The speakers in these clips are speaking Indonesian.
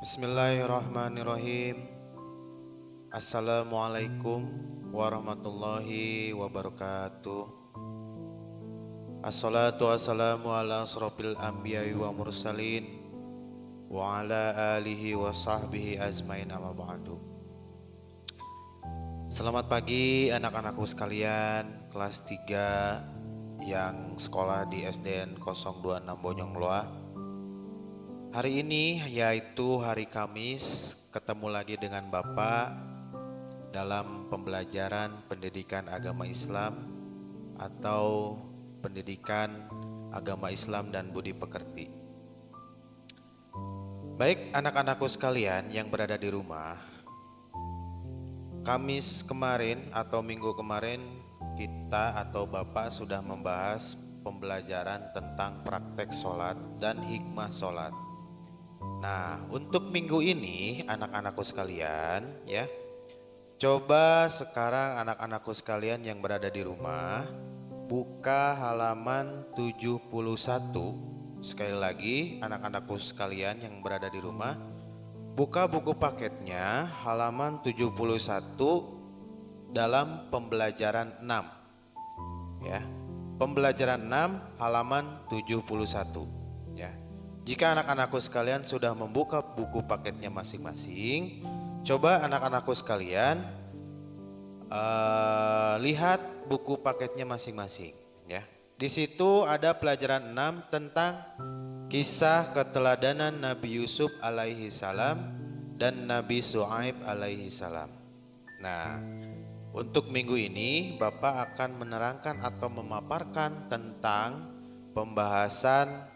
Bismillahirrahmanirrahim. Assalamualaikum warahmatullahi wabarakatuh. Assalatu wassalamu ala asrofil anbiya'i wa mursalin wa ala alihi wa sahbihi azmain amma ba'du. Selamat pagi anak-anakku sekalian kelas 3 yang sekolah di SDN 026 Bonyong Loa. Hari ini yaitu hari Kamis, ketemu lagi dengan Bapak dalam pembelajaran pendidikan agama Islam atau pendidikan agama Islam dan budi pekerti. Baik anak-anakku sekalian yang berada di rumah, Kamis kemarin atau minggu kemarin kita atau Bapak sudah membahas pembelajaran tentang praktek sholat dan hikmah sholat. Nah, untuk minggu ini anak-anakku sekalian ya, coba sekarang anak-anakku sekalian yang berada di rumah buka halaman 71. Sekali lagi anak-anakku sekalian yang berada di rumah, buka buku paketnya halaman 71 dalam pembelajaran 6 ya. Pembelajaran 6 halaman 71 ya. Jika anak-anakku sekalian sudah membuka buku paketnya masing-masing, coba anak-anakku sekalian lihat buku paketnya masing-masing ya. Di situ ada pelajaran 6 tentang kisah keteladanan Nabi Yusuf alaihi salam dan Nabi Syuaib alaihi salam. Nah, untuk minggu ini Bapak akan menerangkan atau memaparkan tentang pembahasan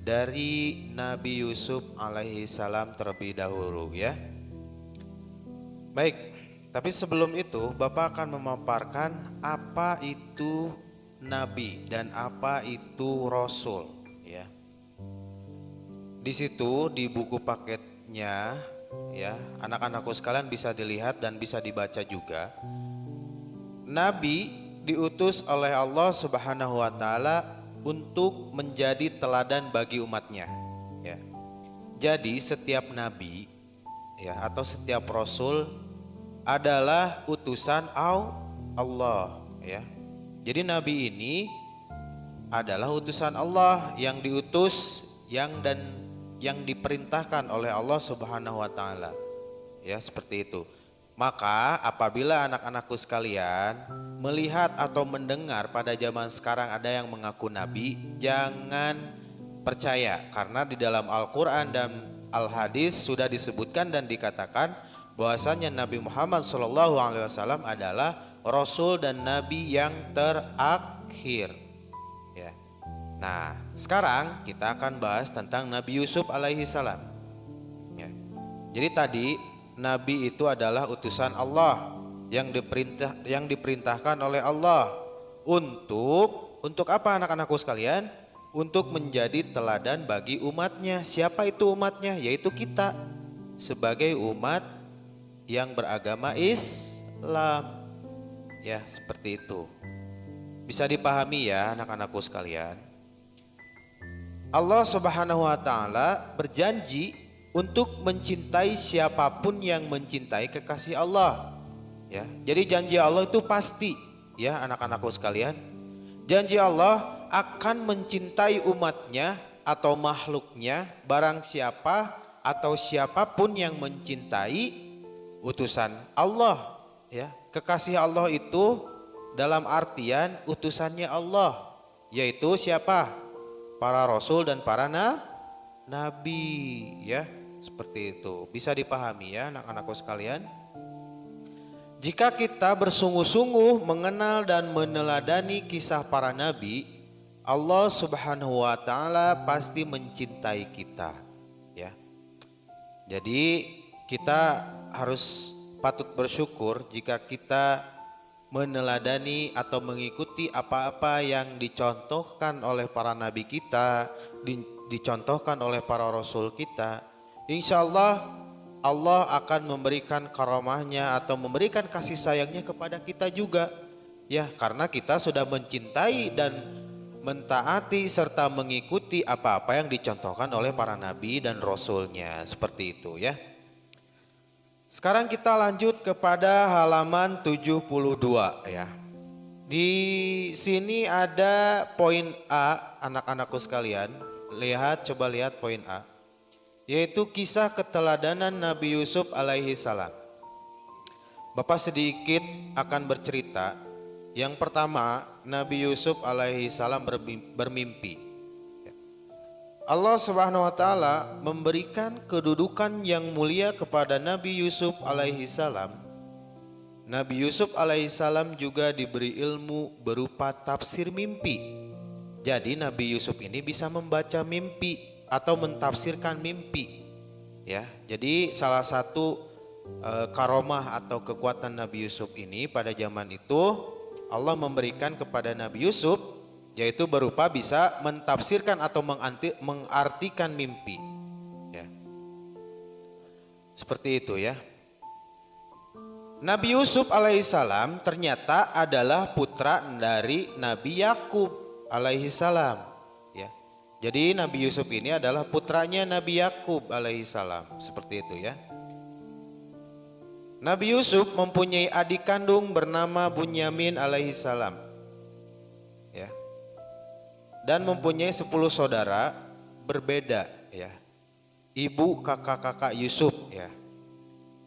dari Nabi Yusuf alaihi salam terlebih dahulu ya. Baik, tapi sebelum itu Bapak akan memaparkan apa itu Nabi dan apa itu Rasul ya. Di situ di buku paketnya ya, anak-anakku sekalian bisa dilihat dan bisa dibaca juga. Nabi diutus oleh Allah Subhanahu wa taala untuk menjadi teladan bagi umatnya ya. Jadi setiap nabi ya atau setiap rasul adalah utusan Allah ya. Jadi nabi ini adalah utusan Allah yang diutus yang diperintahkan oleh Allah Subhanahu wa taala. Ya, seperti itu. Maka apabila anak-anakku sekalian melihat atau mendengar pada zaman sekarang ada yang mengaku nabi, jangan percaya, karena di dalam Al-Quran dan Al-Hadis sudah disebutkan dan dikatakan bahwasanya Nabi Muhammad SAW adalah Rasul dan Nabi yang terakhir ya. Nah, sekarang kita akan bahas tentang Nabi Yusuf alaihi salam ya. Jadi tadi Nabi itu adalah utusan Allah yang diperintahkan oleh Allah untuk apa anak-anakku sekalian? Untuk menjadi teladan bagi umatnya. Siapa itu umatnya? Yaitu kita sebagai umat yang beragama Islam. Ya, seperti itu. Bisa dipahami ya anak-anakku sekalian. Allah Subhanahu wa taala berjanji untuk mencintai siapapun yang mencintai kekasih Allah ya. Jadi janji Allah itu pasti ya anak-anakku sekalian. Janji Allah akan mencintai umatnya atau makhluknya barang siapa atau siapapun yang mencintai utusan Allah ya. Kekasih Allah itu dalam artian utusannya Allah, yaitu siapa? Para rasul dan para nabi ya. Seperti itu. Bisa dipahami ya anak-anakku sekalian. Jika kita bersungguh-sungguh mengenal dan meneladani kisah para nabi, Allah Subhanahu wa taala pasti mencintai kita ya. Jadi kita harus patut bersyukur jika kita meneladani atau mengikuti apa-apa yang dicontohkan oleh para nabi kita, dicontohkan oleh para rasul kita. Insya Allah Allah akan memberikan karamahnya atau memberikan kasih sayangnya kepada kita juga ya, karena kita sudah mencintai dan mentaati serta mengikuti apa-apa yang dicontohkan oleh para nabi dan rasulnya, seperti itu ya. Sekarang kita lanjut kepada halaman 72 ya. Di sini ada poin A, anak-anakku sekalian. Coba lihat poin A. Yaitu kisah keteladanan Nabi Yusuf alaihi salam. Bapak sedikit akan bercerita. Yang pertama, Nabi Yusuf alaihi salam bermimpi. Allah Subhanahu wa taala memberikan kedudukan yang mulia kepada Nabi Yusuf alaihi salam. Nabi Yusuf alaihi salam juga diberi ilmu berupa tafsir mimpi. Jadi Nabi Yusuf ini bisa membaca mimpi atau mentafsirkan mimpi. Ya, jadi salah satu karomah atau kekuatan Nabi Yusuf ini pada zaman itu Allah memberikan kepada Nabi Yusuf, yaitu berupa bisa mentafsirkan atau mengartikan mimpi ya. Seperti itu ya. Nabi Yusuf alaihissalam ternyata adalah putra dari Nabi Yakub alaihissalam ya. Jadi Nabi Yusuf ini adalah putranya Nabi Yakub alaihissalam, seperti itu ya. Nabi Yusuf mempunyai adik kandung bernama Bunyamin alaihissalam ya. Dan mempunyai 10 saudara berbeda ya. Ibu kakak-kakak Yusuf ya.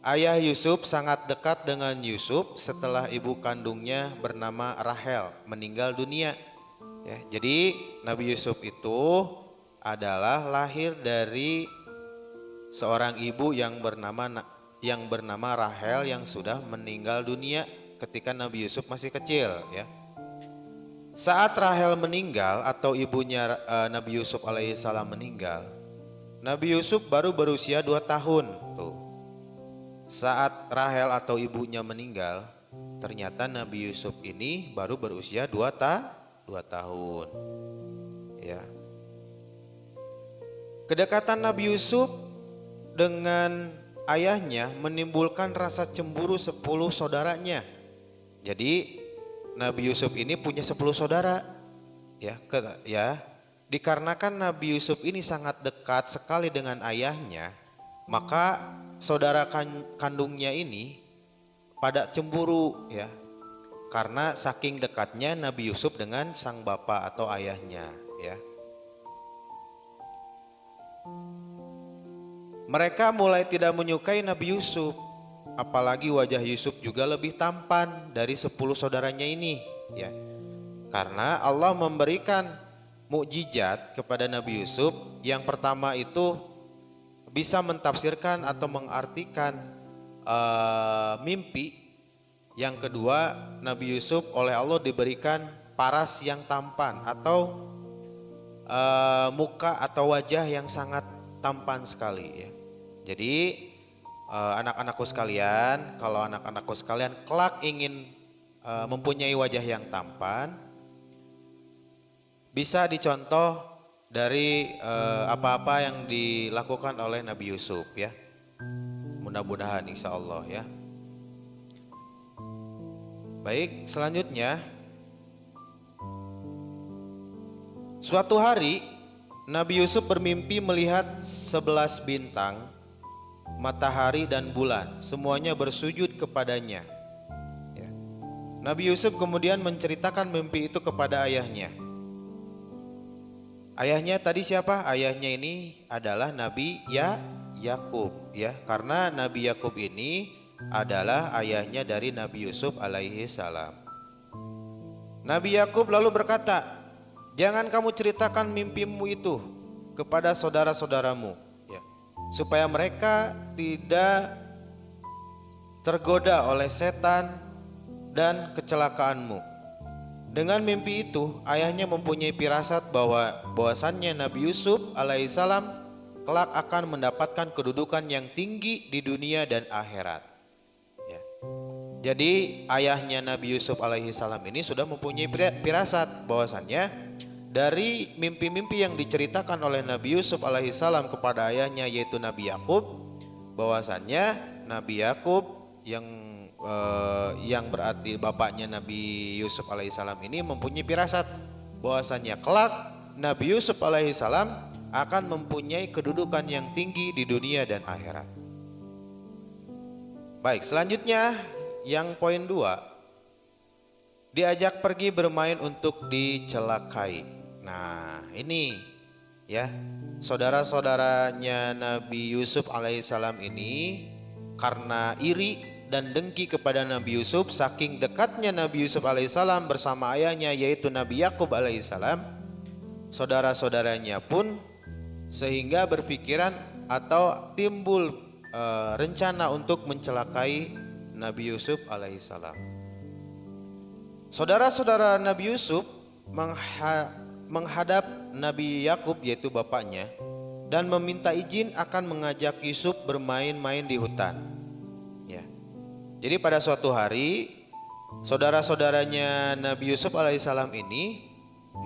Ayah Yusuf sangat dekat dengan Yusuf setelah ibu kandungnya bernama Rahel meninggal dunia ya. Jadi Nabi Yusuf itu adalah lahir dari seorang ibu yang bernama Rahel yang sudah meninggal dunia ketika Nabi Yusuf masih kecil ya. Saat Rahel meninggal atau ibunya Nabi Yusuf alaihissalam meninggal, Nabi Yusuf baru berusia 2 tahun tuh. Saat Rahel atau ibunya meninggal, ternyata Nabi Yusuf ini baru berusia 2 tahun ya. Kedekatan Nabi Yusuf dengan ayahnya menimbulkan rasa cemburu 10 saudaranya. Jadi Nabi Yusuf ini punya 10 saudara ya, dikarenakan Nabi Yusuf ini sangat dekat sekali dengan ayahnya, maka saudara kandungnya ini pada cemburu ya, karena saking dekatnya Nabi Yusuf dengan sang bapak atau ayahnya ya. Mereka mulai tidak menyukai Nabi Yusuf, apalagi wajah Yusuf juga lebih tampan dari 10 saudaranya ini ya. Karena Allah memberikan mukjizat kepada Nabi Yusuf. Yang pertama itu bisa mentafsirkan atau mengartikan mimpi. Yang kedua, Nabi Yusuf oleh Allah diberikan paras yang tampan atau muka atau wajah yang sangat tampan sekali ya. Jadi anak-anakku sekalian, kalau anak-anakku sekalian kelak ingin mempunyai wajah yang tampan, bisa dicontoh dari apa-apa yang dilakukan oleh Nabi Yusuf ya. Mudah-mudahan insya Allah ya. Baik, selanjutnya suatu hari Nabi Yusuf bermimpi melihat 11 bintang, matahari dan bulan, semuanya bersujud kepadanya ya. Nabi Yusuf kemudian menceritakan mimpi itu kepada ayahnya. Ayahnya tadi siapa? Ayahnya ini adalah Nabi Yakub ya, karena Nabi Yakub ini adalah ayahnya dari Nabi Yusuf alaihi salam. Nabi Yakub lalu berkata, "Jangan kamu ceritakan mimpimu itu kepada saudara-saudaramu ya, supaya mereka tidak tergoda oleh setan dan kecelakaanmu." Dengan mimpi itu, ayahnya mempunyai firasat bahwasannya Nabi Yusuf alaihissalam kelak akan mendapatkan kedudukan yang tinggi di dunia dan akhirat. Ya. Jadi ayahnya Nabi Yusuf alaihissalam ini sudah mempunyai firasat bahwasannya dari mimpi-mimpi yang diceritakan oleh Nabi Yusuf alaihissalam kepada ayahnya yaitu Nabi Yakub, bahwasannya Nabi Yakub yang berarti bapaknya Nabi Yusuf alaihissalam ini mempunyai firasat bahwasanya kelak Nabi Yusuf alaihissalam akan mempunyai kedudukan yang tinggi di dunia dan akhirat. Baik, selanjutnya yang poin 2, diajak pergi bermain untuk dicelakai. Nah ini ya, saudara-saudaranya Nabi Yusuf alaihissalam ini karena iri dan dengki kepada Nabi Yusuf, saking dekatnya Nabi Yusuf alaihissalam bersama ayahnya yaitu Nabi Yakub alaihissalam, saudara-saudaranya pun sehingga berpikiran atau timbul rencana untuk mencelakai Nabi Yusuf alaihissalam. Saudara-saudara Nabi Yusuf menghadap Nabi Yakub yaitu bapaknya dan meminta izin akan mengajak Yusuf bermain-main di hutan. Ya. Jadi pada suatu hari saudara-saudaranya Nabi Yusuf alaihissalam ini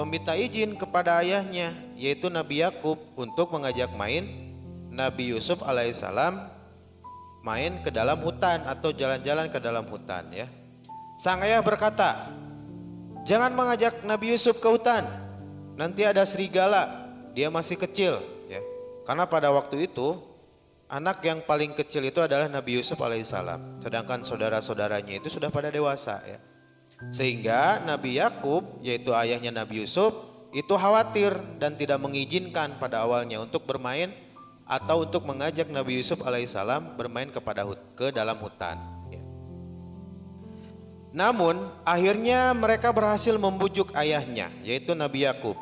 meminta izin kepada ayahnya yaitu Nabi Yakub untuk mengajak main Nabi Yusuf alaihissalam main ke dalam hutan atau jalan-jalan ke dalam hutan ya. Sang ayah berkata, "Jangan mengajak Nabi Yusuf ke hutan. Nanti ada serigala, dia masih kecil ya." Karena pada waktu itu anak yang paling kecil itu adalah Nabi Yusuf alaihissalam, sedangkan saudara-saudaranya itu sudah pada dewasa ya. Sehingga Nabi Yakub yaitu ayahnya Nabi Yusuf itu khawatir dan tidak mengizinkan pada awalnya untuk bermain atau untuk mengajak Nabi Yusuf alaihissalam bermain ke dalam hutan ya. Namun akhirnya mereka berhasil membujuk ayahnya yaitu Nabi Yakub.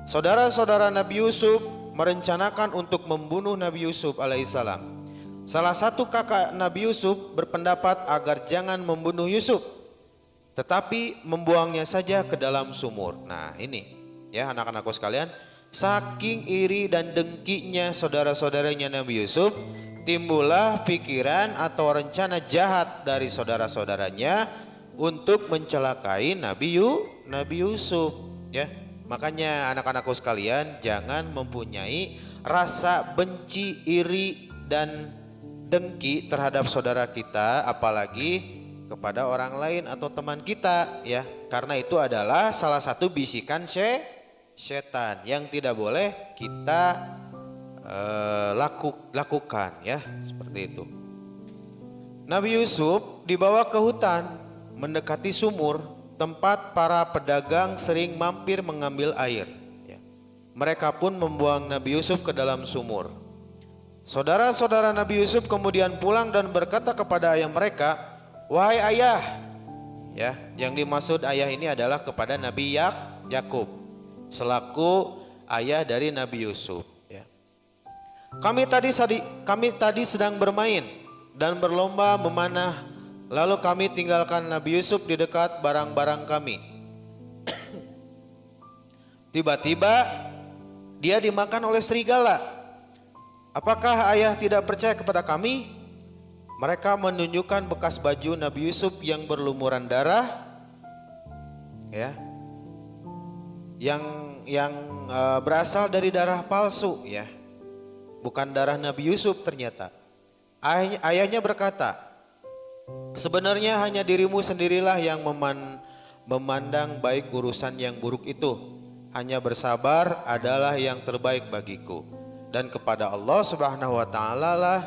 Saudara-saudara Nabi Yusuf merencanakan untuk membunuh Nabi Yusuf alaihissalam. Salah satu kakak Nabi Yusuf berpendapat agar jangan membunuh Yusuf, tetapi membuangnya saja ke dalam sumur. Nah ini ya anak-anakku sekalian, saking iri dan dengkinya saudara-saudaranya Nabi Yusuf, timbullah pikiran atau rencana jahat dari saudara-saudaranya untuk mencelakai Nabi Yusuf ya. Makanya anak-anakku sekalian jangan mempunyai rasa benci, iri dan dengki terhadap saudara kita, apalagi kepada orang lain atau teman kita ya. Karena itu adalah salah satu bisikan setan yang tidak boleh kita lakukan ya, seperti itu. Nabi Yusuf dibawa ke hutan mendekati sumur tempat para pedagang sering mampir mengambil air ya. Mereka pun membuang Nabi Yusuf ke dalam sumur. Saudara-saudara Nabi Yusuf kemudian pulang dan berkata kepada ayah mereka, "Wahai ayah," ya, yang dimaksud ayah ini adalah kepada Nabi Yakub selaku ayah dari Nabi Yusuf ya. Kami tadi sedang bermain dan berlomba memanah, lalu kami tinggalkan Nabi Yusuf di dekat barang-barang kami. Tiba-tiba dia dimakan oleh serigala. Apakah ayah tidak percaya kepada kami?" Mereka menunjukkan bekas baju Nabi Yusuf yang berlumuran darah ya, yang berasal dari darah palsu ya, bukan darah Nabi Yusuf ternyata. Ayahnya berkata, "Sebenarnya hanya dirimu sendirilah yang memandang baik urusan yang buruk itu. Hanya bersabar adalah yang terbaik bagiku. Dan kepada Allah Subhanahu wa Ta'ala lah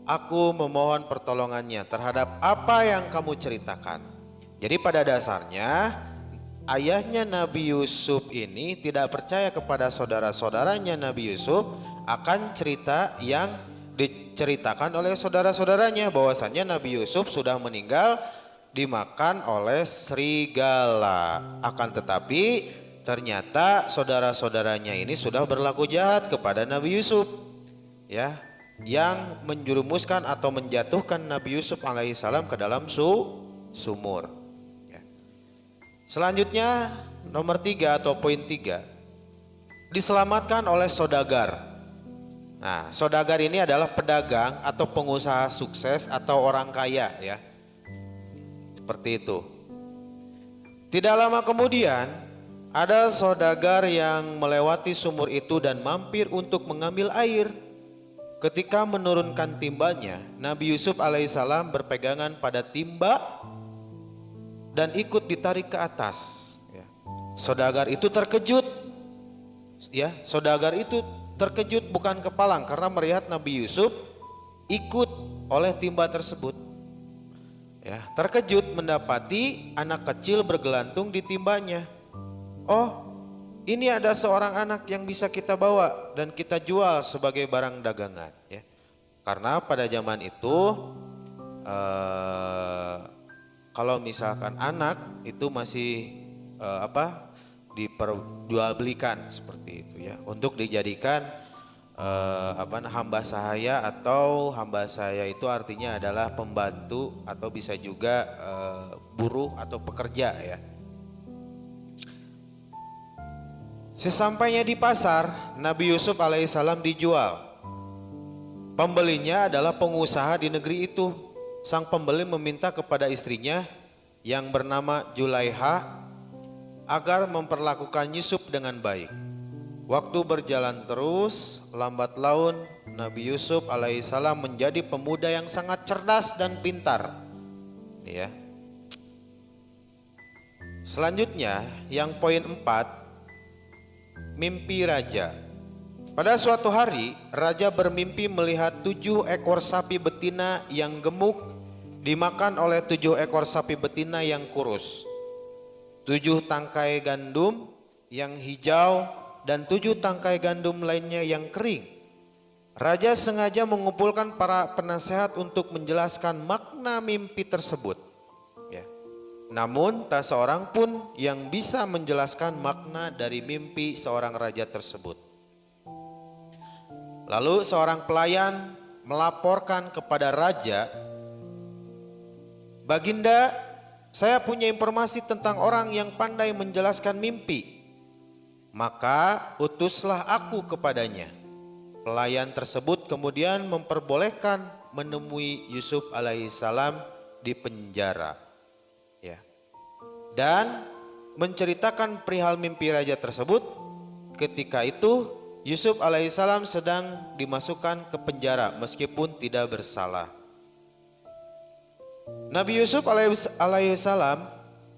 aku memohon pertolongannya terhadap apa yang kamu ceritakan." Jadi pada dasarnya ayahnya Nabi Yusuf ini tidak percaya kepada saudara-saudaranya Nabi Yusuf akan cerita yang diceritakan oleh saudara-saudaranya, bahwasannya Nabi Yusuf sudah meninggal dimakan oleh serigala. Akan tetapi ternyata saudara-saudaranya ini sudah berlaku jahat kepada Nabi Yusuf ya, yang menjerumuskan atau menjatuhkan Nabi Yusuf alaihissalam ke dalam sumur ya. Selanjutnya nomor 3 atau poin 3, diselamatkan oleh saudagar. Nah, saudagar ini adalah pedagang atau pengusaha sukses atau orang kaya ya, seperti itu. Tidak lama kemudian ada saudagar yang melewati sumur itu dan mampir untuk mengambil air. Ketika menurunkan timbanya, Nabi Yusuf alaihissalam berpegangan pada timba dan ikut ditarik ke atas ya. Saudagar itu terkejut, ya, saudagar itu terkejut bukan kepalang karena melihat Nabi Yusuf ikut oleh timba tersebut. Ya, terkejut mendapati anak kecil bergelantung di timbanya. Oh, ini ada seorang anak yang bisa kita bawa dan kita jual sebagai barang dagangan. Ya, karena pada zaman itu kalau misalkan anak itu masih diperjualbelikan seperti itu ya, untuk dijadikan hamba sahaya, atau hamba sahaya itu artinya adalah pembantu atau bisa juga buruh atau pekerja ya. Sesampainya di pasar, Nabi Yusuf alaihissalam dijual. Pembelinya adalah pengusaha di negeri itu. Sang pembeli meminta kepada istrinya yang bernama Julaiha agar memperlakukan Yusuf dengan baik. Waktu berjalan terus, lambat laun Nabi Yusuf alaihissalam menjadi pemuda yang sangat cerdas dan pintar. Ya. Selanjutnya, yang poin 4, mimpi raja. Pada suatu hari, raja bermimpi melihat 7 ekor sapi betina yang gemuk dimakan oleh 7 ekor sapi betina yang kurus. 7 tangkai gandum yang hijau dan 7 tangkai gandum lainnya yang kering. Raja sengaja mengumpulkan para penasehat untuk menjelaskan makna mimpi tersebut. Ya. Namun tak seorang pun yang bisa menjelaskan makna dari mimpi seorang raja tersebut. Lalu seorang pelayan melaporkan kepada raja, "Baginda, saya punya informasi tentang orang yang pandai menjelaskan mimpi." Maka utuslah aku kepadanya. Pelayan tersebut kemudian memperbolehkan menemui Yusuf alaihissalam di penjara. Ya. Dan menceritakan perihal mimpi raja tersebut. Ketika itu Yusuf alaihissalam sedang dimasukkan ke penjara meskipun tidak bersalah. Nabi Yusuf alaihissalam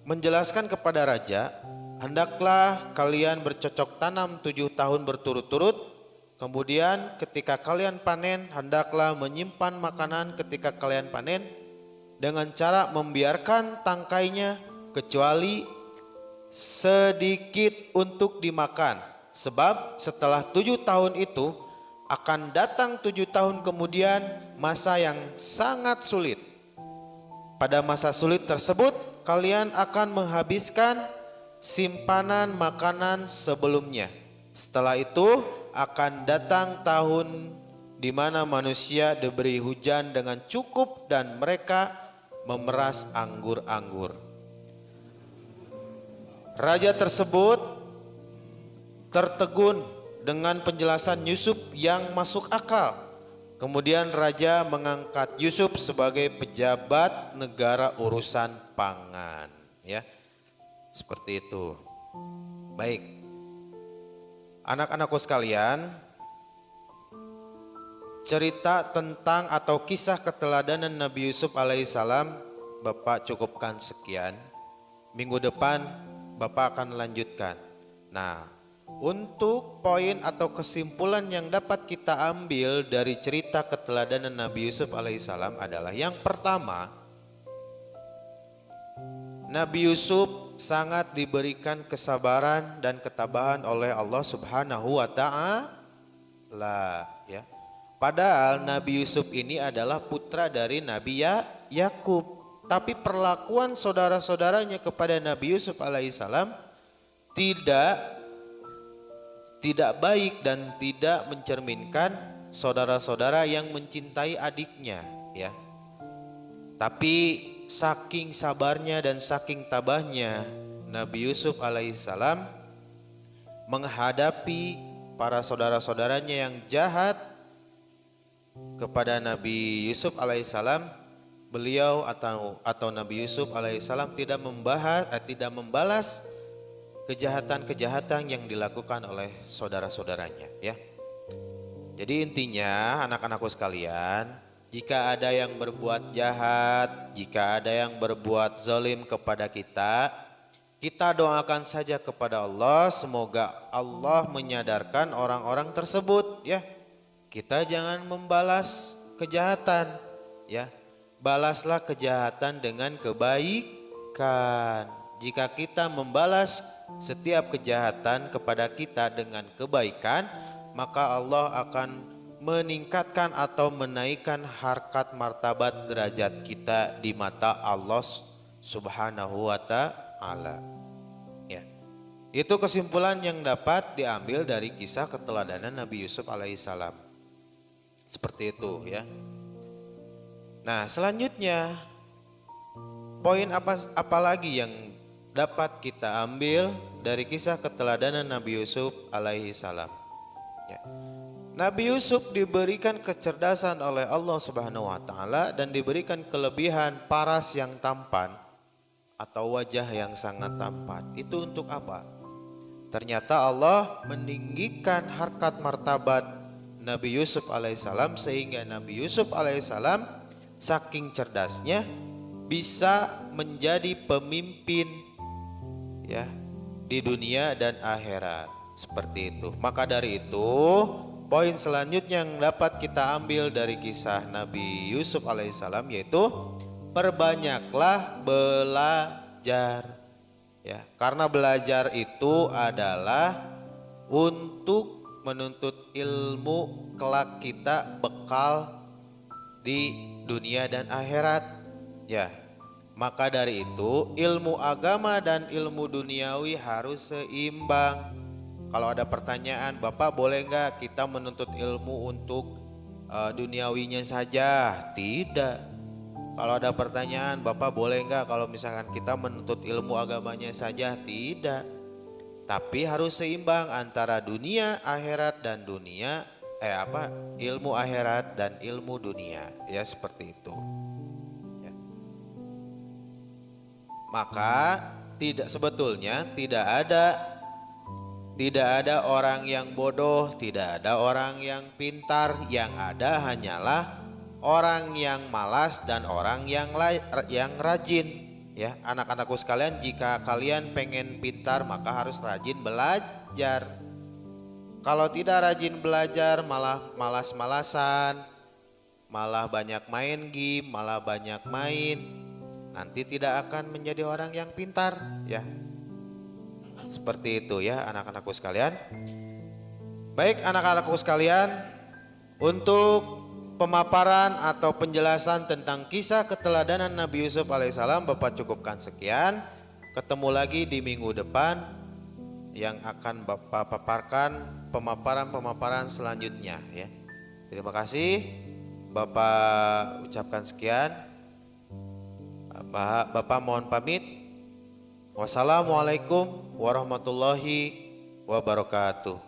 menjelaskan kepada raja, "Hendaklah kalian bercocok tanam 7 tahun berturut-turut. Kemudian ketika kalian panen, hendaklah menyimpan makanan ketika kalian panen dengan cara membiarkan tangkainya kecuali sedikit untuk dimakan. Sebab setelah 7 tahun itu akan datang 7 tahun kemudian masa yang sangat sulit. Pada masa sulit tersebut kalian akan menghabiskan simpanan makanan sebelumnya. Setelah itu akan datang tahun di mana manusia diberi hujan dengan cukup dan mereka memeras anggur-anggur." Raja tersebut tertegun dengan penjelasan Yusuf yang masuk akal. Kemudian raja mengangkat Yusuf sebagai pejabat negara urusan pangan, ya. Seperti itu. Baik. Anak-anakku sekalian, cerita tentang atau kisah keteladanan Nabi Yusuf alaihissalam Bapak cukupkan sekian. Minggu depan Bapak akan lanjutkan. Nah, untuk poin atau kesimpulan yang dapat kita ambil dari cerita keteladanan Nabi Yusuf alaihissalam adalah, yang pertama, Nabi Yusuf sangat diberikan kesabaran dan ketabahan oleh Allah Subhanahu wa Ta'ala, ya. Padahal Nabi Yusuf ini adalah putra dari Nabi Yakub, tapi perlakuan saudara-saudaranya kepada Nabi Yusuf alaihissalam tidak baik dan tidak mencerminkan saudara-saudara yang mencintai adiknya, ya. Tapi saking sabarnya dan saking tabahnya Nabi Yusuf alaihissalam menghadapi para saudara-saudaranya yang jahat kepada Nabi Yusuf alaihissalam, beliau atau Nabi Yusuf alaihissalam tidak membalas kejahatan-kejahatan yang dilakukan oleh saudara-saudaranya, ya. Jadi intinya anak-anakku sekalian, jika ada yang berbuat jahat, jika ada yang berbuat zalim kepada kita, Kita doakan saja kepada Allah, semoga Allah menyadarkan orang-orang tersebut ya. Kita jangan membalas kejahatan ya. Balaslah kejahatan dengan kebaikan. Jika kita membalas setiap kejahatan kepada kita dengan kebaikan, maka Allah akan meningkatkan atau menaikkan harkat martabat derajat kita di mata Allah Subhanahu wa ta'ala. Ya. Itu kesimpulan yang dapat diambil dari kisah keteladanan Nabi Yusuf alaihissalam. Seperti itu ya. Nah, selanjutnya poin apa lagi yang dapat kita ambil dari kisah keteladanan Nabi Yusuf alaihissalam? Ya. Nabi Yusuf diberikan kecerdasan oleh Allah Subhanahu wa taala dan diberikan kelebihan paras yang tampan atau wajah yang sangat tampan. Itu untuk apa? Ternyata Allah meninggikan harkat martabat Nabi Yusuf alaihissalam sehingga Nabi Yusuf alaihissalam saking cerdasnya bisa menjadi pemimpin ya di dunia dan akhirat. Seperti itu. Maka dari itu, poin selanjutnya yang dapat kita ambil dari kisah Nabi Yusuf alaihissalam yaitu perbanyaklah belajar. Ya, karena belajar itu adalah untuk menuntut ilmu kelak kita bekal di dunia dan akhirat. Ya. Maka dari itu, ilmu agama dan ilmu duniawi harus seimbang. Kalau ada pertanyaan, Bapak boleh nggak kita menuntut ilmu untuk duniawinya saja? Tidak. Kalau ada pertanyaan, Bapak boleh nggak kalau misalkan kita menuntut ilmu agamanya saja? Tidak. Tapi harus seimbang antara dunia akhirat dan dunia ilmu akhirat dan ilmu dunia, ya seperti itu. Ya. Maka sebetulnya tidak ada orang yang bodoh, tidak ada orang yang pintar, yang ada hanyalah orang yang malas dan orang yang rajin. Ya, anak-anakku sekalian, jika kalian pengen pintar maka harus rajin belajar. Kalau tidak rajin belajar malah malas-malasan, malah banyak main game, malah banyak main, nanti tidak akan menjadi orang yang pintar ya. Seperti itu ya anak-anakku sekalian. Baik anak-anakku sekalian, untuk pemaparan atau penjelasan tentang kisah keteladanan Nabi Yusuf alaihissalam Bapak cukupkan sekian. Ketemu lagi di minggu depan yang akan Bapak paparkan pemaparan selanjutnya ya. Terima kasih. Bapak ucapkan sekian. Bapak mohon pamit. Wassalamualaikum warahmatullahi wabarakatuh.